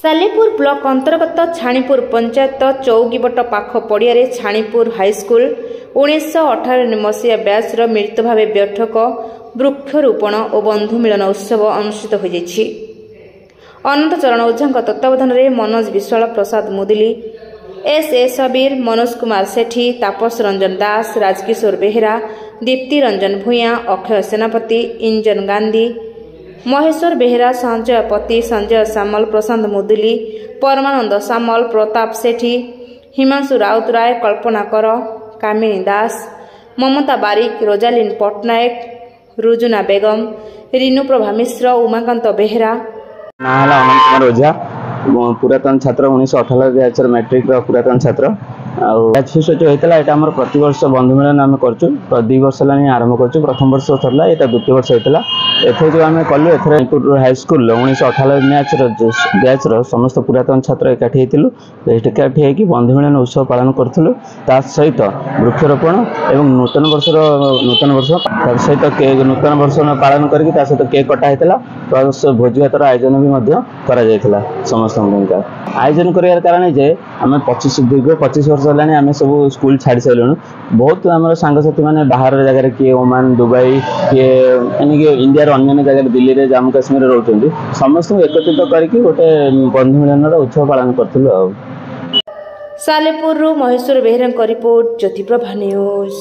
Salepur block अंतर्गत छाणीपुर पंचायत चौकीबट पाख पड़िया छाणीपुर हाईस्कूल 1998 मसीहा बैच मिलित भाव बैठक वृक्षरोपण और बंधु मिलन उत्सव अनुष्ठित हो जाइछि। अनंत चरण ओझा तत्वावधान में मनोज विश्वाल, प्रसाद मुदुली, एस सबीर, मनोज कुमार सेठी, तापस रंजन दास, राजकिशोर बेहेरा, दीप्ति रंजन भूया, अक्षय सेनापति, इंजन गांधी, महेश्वर बेहेरा, संजय पति, संजय सामल, प्रशांत मुदुली, परमानंद सामल, प्रताप सेठी, हिमांशु राउतराय, कल्पना कर, कामिनी दास, ममता बारिक, रोजालीन पट्टनायक, रुजुना बेगम, रिनु प्रभा मिश्र, उमाकांत बेहेरा। नाला अनंत कुमार ओझा, पुरातन छात्र 1998 बैच मैट्रिक पुरातन छात्र बैच फिस्ट जो होता है यहाँ प्रति वर्ष बंधु मिलन आम कर 2 वर्ष है आरंभ कर प्रथम वर्ष था यहाँ द्वितीय वर्ष होता एथर जो आम कलु एथर हाईस्कूल 1998 बैच समस्त पुरातन छात्र एकाठी एकाठी होकर बंधु मिलन उत्सव पालन करूँ सहित वृक्षरोपण और नूतन वर्ष सहित नूतन वर्ष पालन करके सहित केक कटा होता प्लस भोजी भातर आयोजन भी समस्त आयोजन कर कारण जे आम दीर्घ 25 वर्ष है आम सब स्कूल छाड़ी सारूँ। बहुत आम सांगसाथी मैंने बाहर जगह किए ओमान दुबई किए यानी इंडिया अन्य जगह दिल्ली में जम्मू काश्मीर रोचे समस्त एकत्रित करके गोटे बंधु मिलन उत्सव पालन करूँ। Salepur Maheswar Behera report, Jyotiprabha news.